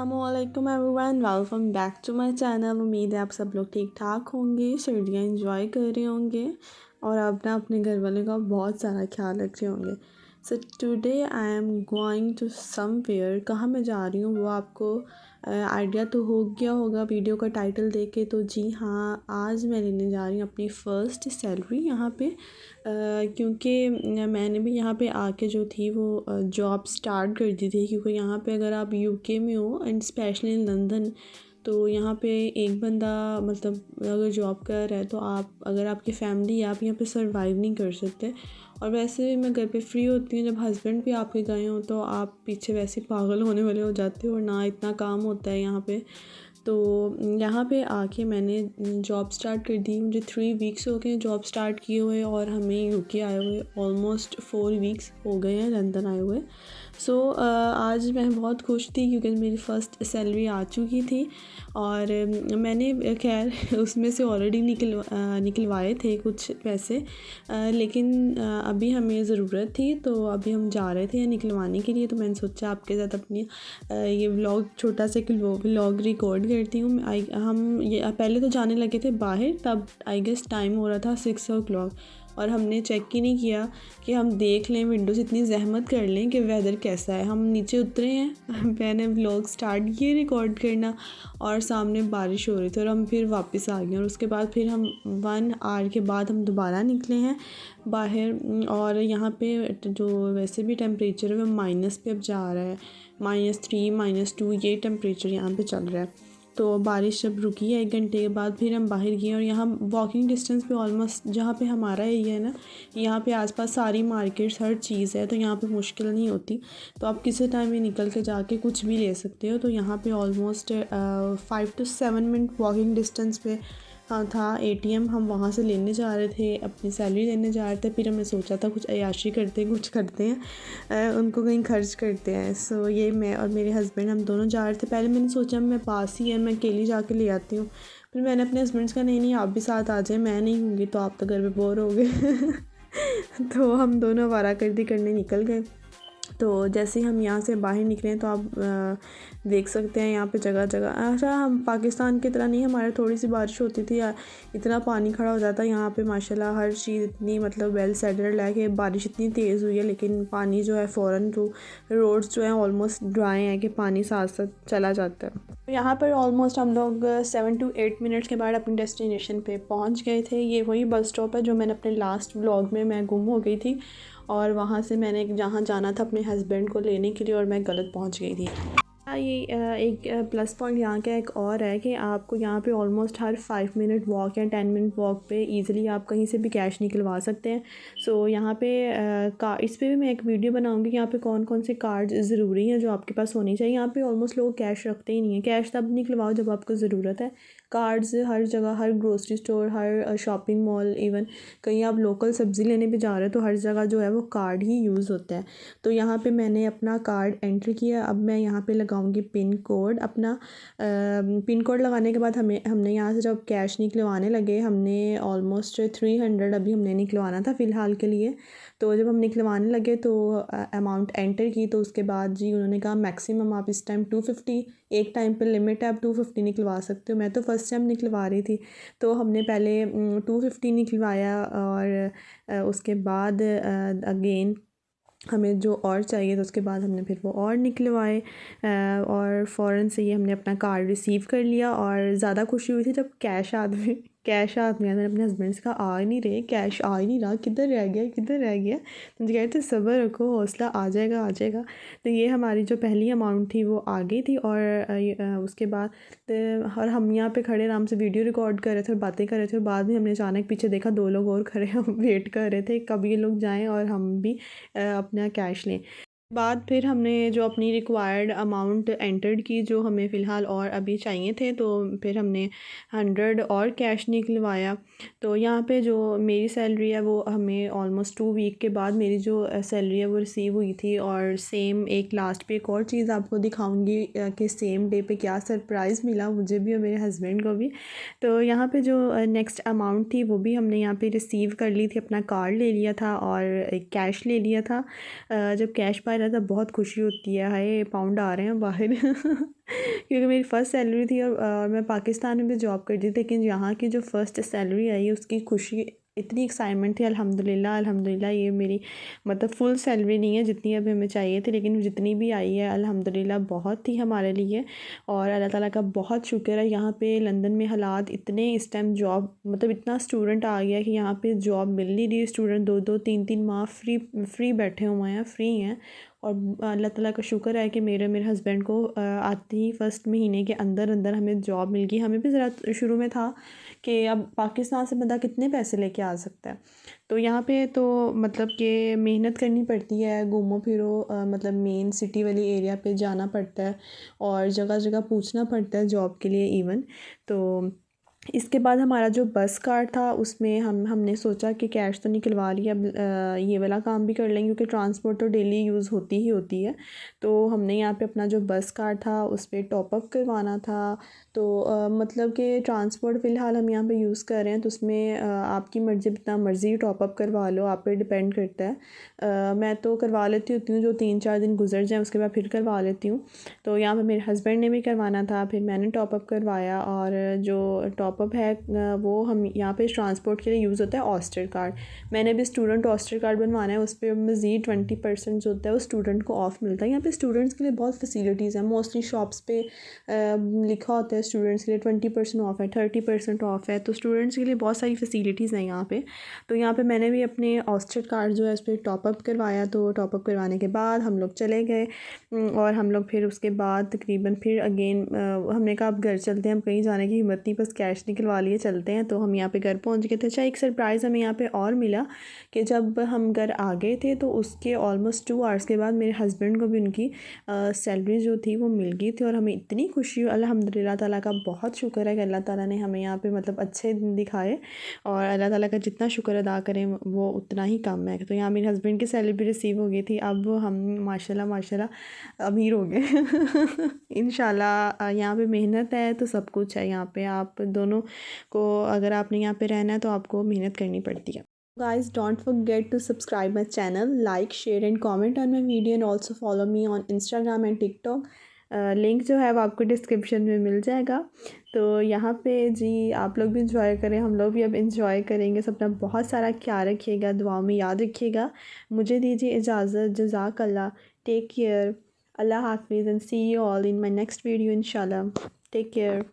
अस्सलामुअलैकुम everyone, welcome back to my channel. उम्मीद है आप सब लोग ठीक ठाक होंगे, सर्दियाँ एंजॉय कर रहे होंगे और अपना अपने घर वाले का बहुत सारा ख्याल रख रहे होंगे। So today I am going to somewhere. कहाँ मैं जा रही हूँ वो आपको आइडिया तो हो गया होगा वीडियो का टाइटल देख के। तो जी हाँ, आज मैं लेने जा रही हूँ अपनी फ़र्स्ट सैलरी यहाँ पे, क्योंकि मैंने भी यहाँ पे आके जो थी वो जॉब स्टार्ट कर दी थी। क्योंकि यहाँ पे अगर आप यूके में हो एंड स्पेशली इन लंदन, तो यहाँ पे एक बंदा मतलब अगर जॉब कर रहा है तो आप, अगर आपकी फैमिली आप यहाँ पे सरवाइव नहीं कर सकते। और वैसे भी मैं घर पे फ्री होती हूँ, जब हस्बैंड भी आपके गए हों तो आप पीछे वैसे पागल होने वाले हो जाते हो और ना इतना काम होता है यहाँ पे। तो यहाँ पे आके मैंने जॉब स्टार्ट कर दी। मुझे 3 वीक्स हो गए जॉब स्टार्ट किए हुए और हमें यूके आए हुए ऑलमोस्ट 4 वीक्स हो गए हैं लंदन आए हुए। सो आज मैं बहुत खुश थी क्योंकि मेरी फ़र्स्ट सैलरी आ चुकी थी और मैंने खैर उसमें से ऑलरेडी निकलवाए थे कुछ पैसे, लेकिन अभी हमें ज़रूरत थी तो अभी हम जा रहे थे निकलवाने के लिए। तो मैंने सोचा आपके साथ अपनी ये व्लॉग, छोटा सा व्लॉग रिकॉर्ड करती हूँ। हम ये पहले तो जाने लगे थे बाहर, तब आई गेस टाइम हो रहा था 6 o'clock और हमने चेक ही नहीं किया कि हम देख लें विंडो से, इतनी जहमत कर लें कि वेदर कैसा है। हम नीचे उतरे हैं मैंने व्लॉग स्टार्ट किए रिकॉर्ड करना और सामने बारिश हो रही थी और हम फिर वापस आ गए। और उसके बाद फिर हम 1 आवर के बाद हम दोबारा निकले हैं बाहर। और यहाँ पे जो वैसे भी टेम्परेचर है वो माइनस पे अब जा रहा है, -3 -2 ये टेम्परेचर यहाँ पे चल रहा है। तो बारिश जब रुकी है 1 घंटे के बाद फिर हम बाहर गए और यहाँ वॉकिंग डिस्टेंस पे ऑलमोस्ट जहाँ पे हमारा एरिया है ना, यहाँ पे आसपास सारी मार्केट्स हर चीज़ है, तो यहाँ पे मुश्किल नहीं होती। तो आप किसी टाइम भी निकल के जाके कुछ भी ले सकते हो। तो यहाँ पे almost 5 to 7 minute walking distance पे था एटीएम। हम वहाँ से लेने जा रहे थे, अपनी सैलरी लेने जा रहे थे। फिर हमने सोचा था कुछ अय्याशी करते हैं, कुछ करते हैं, उनको कहीं खर्च करते हैं। सो ये मैं और मेरे हस्बैंड हम दोनों जा रहे थे। पहले मैंने सोचा मैं पास ही है, मैं अकेली जाके ले आती हूँ। फिर मैंने अपने हस्बैंड से कहा नहीं नहीं आप भी साथ आ जाए, मैं नहीं होंगी तो आप तो घर पे बोर हो गए तो हम दोनों आवारागर्दी करने निकल गए। तो जैसे ही हम यहाँ से बाहर निकले तो आप देख सकते हैं यहाँ पे जगह जगह, अच्छा हम पाकिस्तान की तरह नहीं, हमारे थोड़ी सी बारिश होती थी यार इतना पानी खड़ा हो जाता है। यहाँ पे माशाल्लाह हर चीज़ इतनी मतलब वेल सेटल्ड है कि बारिश इतनी तेज़ हुई है लेकिन पानी जो है फ़ौरन तो रोड्स जो हैं ऑलमोस्ट ड्राई हैं कि पानी साथ साथ चला जाता है। यहाँ पर ऑलमोस्ट हम लोग 7 to 8 मिनट्स के बाद अपनी डेस्टिनेशन पे पहुँच गए थे। ये वही बस स्टॉप है जो मैंने अपने लास्ट व्लॉग में मैं गुम हो गई थी और वहाँ से मैंने जहाँ जाना था अपने हस्बैंड को लेने के लिए और मैं गलत पहुँच गई थी। ये एक प्लस पॉइंट यहाँ का एक और है कि आपको यहाँ पे ऑलमोस्ट हर 5 मिनट वॉक या 10 मिनट वॉक पे इजीली आप कहीं से भी कैश निकलवा सकते हैं। सो यहाँ पे इस पे भी मैं एक वीडियो बनाऊँगी कि यहाँ पे कौन कौन से कार्ड ज़रूरी हैं जो आपके पास होनी चाहिए। यहाँ पे ऑलमोस्ट लोग कैश रखते ही नहीं है, कैश तब निकलवाओ जब आपको ज़रूरत है। कार्ड्स हर जगह, हर ग्रोसरी स्टोर, हर शॉपिंग मॉल, इवन कहीं आप लोकल सब्ज़ी लेने भी जा रहे हो तो हर जगह जो है वो कार्ड ही यूज़ होता है। तो यहाँ पे मैंने अपना कार्ड एंटर किया। अब मैं यहाँ पे लगाऊंगी पिन कोड अपना। पिन कोड लगाने के बाद हमने यहाँ से जब कैश निकलवाने लगे, हमने ऑलमोस्ट 300 अभी हमने निकलवाना था फ़िलहाल के लिए। तो जब हम निकलवाने लगे तो अमाउंट एंटर की तो उसके बाद जी उन्होंने कहा मैक्सिमम आप इस टाइम 250, एक टाइम पर लिमिट है, आप 250 निकलवा सकते हो। मैं तो फर्स्ट टाइम निकलवा रही थी तो हमने पहले 250 निकलवाया और उसके बाद अगेन हमें जो और चाहिए तो उसके बाद हमने फिर वो और निकलवाए और फ़ौरन से ही हमने अपना कार्ड रिसीव कर लिया। और ज़्यादा खुशी हुई थी जब कैश हाथ में आया। मैंने अपने हस्बैंड से कहा आ ही नहीं रहे, कैश आ ही नहीं रहा, किधर रह गया किधर रह गया। तो मुझे कहते सब्र रखो, हौसला आ जाएगा आ जाएगा। तो ये हमारी जो पहली अमाउंट थी वो आ गई थी और उसके बाद और हम यहाँ पे खड़े आराम से वीडियो रिकॉर्ड कर रहे थे और बातें कर रहे थे। और बाद में हमने अचानक पीछे देखा 2 लोग और खड़े हम वेट कर रहे थे कब ये लोग जाएँ और हम भी अपना कैश लें। बाद फिर हमने जो अपनी रिक्वायर्ड अमाउंट एंटर्ड की जो हमें फ़िलहाल और अभी चाहिए थे, तो फिर हमने 100 और कैश निकलवाया। तो यहाँ पे जो मेरी सैलरी है वो हमें ऑलमोस्ट 2 वीक के बाद मेरी जो सैलरी है वो रिसीव हुई थी। और सेम एक लास्ट पे एक और चीज़ आपको दिखाऊंगी कि सेम डे पे क्या सरप्राइज़ मिला मुझे भी और मेरे हस्बैंड को भी। तो यहाँ पे जो नेक्स्ट अमाउंट थी वो भी हमने यहाँ पे रिसीव कर ली थी, अपना कार्ड ले लिया था और एक कैश ले लिया था। जब कैश पाया बाहर आता बहुत खुशी होती है, हाय पाउंड आ रहे हैं बाहर क्योंकि मेरी फ़र्स्ट सैलरी थी और मैं पाकिस्तान में भी जॉब करती थी, लेकिन यहाँ की जो फ़र्स्ट सैलरी आई उसकी खुशी इतनी एक्साइटमेंट थी। अल्हम्दुलिल्लाह अल्हम्दुलिल्लाह, ये मेरी मतलब फ़ुल सैलरी नहीं है जितनी अभी हमें चाहिए थी, लेकिन जितनी भी आई है अल्हम्दुलिल्लाह बहुत थी हमारे लिए। और अल्लाह ताला का बहुत शुक्र है। यहाँ पे लंदन में हालात इतने इस टाइम जॉब मतलब इतना स्टूडेंट आ गया कि यहाँ पे जॉब मिल नहीं रही। स्टूडेंट 2-2 3-3 माह फ्री बैठे हुए हैं, फ्री हैं। और अल्लाह ताला का शुक्र है कि मेरे हस्बैंड को आते ही फर्स्ट महीने के अंदर अंदर हमें जॉब मिल गई। हमें भी ज़रा शुरू में था कि अब पाकिस्तान से बंदा कितने पैसे लेके आ सकता है। तो यहाँ पे तो मतलब कि मेहनत करनी पड़ती है, घूमो फिरो, मतलब मेन सिटी वाली एरिया पे जाना पड़ता है और जगह जगह पूछना पड़ता है जॉब के लिए इवन। तो इसके बाद हमारा जो बस कार्ड था उसमें हमने सोचा कि कैश तो निकलवा लिया, अब ये वाला काम भी कर लेंगे क्योंकि ट्रांसपोर्ट तो डेली यूज़ होती ही होती है। तो हमने यहाँ पे अपना जो बस कार्ड था उस पर टॉपअप करवाना था। तो मतलब कि ट्रांसपोर्ट फ़िलहाल हम यहाँ पे यूज़ कर रहे हैं, तो उसमें आपकी मर्ज़ी, जितना मर्ज़ी टॉपअप करवा लो, आप पे डिपेंड करता है। मैं तो करवा लेती होती हूँ, जो 3-4 दिन गुजर जाएँ उसके बाद फिर करवा लेती हूँ। तो यहाँ पे मेरे हस्बैंड ने भी करवाना था, फिर मैंने टॉपअप करवाया। और जो टॉपअप है वो हम यहाँ पे ट्रांसपोर्ट के लिए यूज़ होता है ऑस्टर कार्ड। मैंने भी स्टूडेंट ऑस्टर कार्ड बनवाना है, उस पर मज़ीद 20% जो होता है वो स्टूडेंट को ऑफ़ मिलता है। यहाँ पे स्टूडेंट्स के लिए बहुत फैसिलिटीज़ हैं, मोस्टली शॉप्स पे लिखा होता है स्टूडेंट्स के लिए 20% ऑफ़ है, 30% ऑफ़ है। तो स्टूडेंट्स के लिए बहुत सारी फैसिलिटीज़ हैं यहाँ पे। तो यहाँ पे मैंने भी अपने ऑस्टर कार्ड जो है उस पर टॉपअप करवाया। तो टॉपअप करवाने के बाद हम लोग चले गए और हम लोग फिर उसके बाद तकरीबन फिर अगेन हमने कहा अब घर चलते हैं, हम कहीं जाने की हिम्मत नहीं, बस कैश निकलवा लिए चलते हैं। तो हम यहाँ पे घर पहुँच गए थे। अच्छा, एक सरप्राइज़ हमें यहाँ पे और मिला कि जब हम घर आ गए थे तो उसके ऑलमोस्ट 2 आवर्स के बाद मेरे हस्बैंड को भी उनकी सैलरी जो थी वो मिल गई थी। और हमें इतनी खुशी हुई, अल्हम्दुलिल्लाह ताला का बहुत शुक्र है कि अल्लाह ताला ने हमें यहाँ पे मतलब अच्छे दिन दिखाए। और अल्लाह ताला का जितना शुक्र अदा करें वो उतना ही कम है। तो यहाँ मेरे हस्बैंड की सैलरी भी रिसीव हो गई थी। अब हम माशाल्लाह माशाल्लाह अमीर हो गए इंशाल्लाह। यहाँ पे मेहनत है तो सब कुछ है। यहाँ पे आप दोनों को, अगर आपने यहाँ पे रहना है तो आपको मेहनत करनी पड़ती है। Guys, don't forget to subscribe my channel, like, share and comment on my video and also follow me on Instagram and TikTok. Link जो है वो आपको डिस्क्रिप्शन में मिल जाएगा। तो यहाँ पे जी आप लोग भी इंजॉय करें, हम लोग भी अब इंजॉय करेंगे। सब अपना बहुत सारा ख्याल रखिएगा, दुआओं में याद रखिएगा। मुझे दीजिए इजाज़त, जज़ाकल्लाह, टेक केयर, अल्लाह हाफिज़ and see you all in my next video इंशाल्लाह। Take care.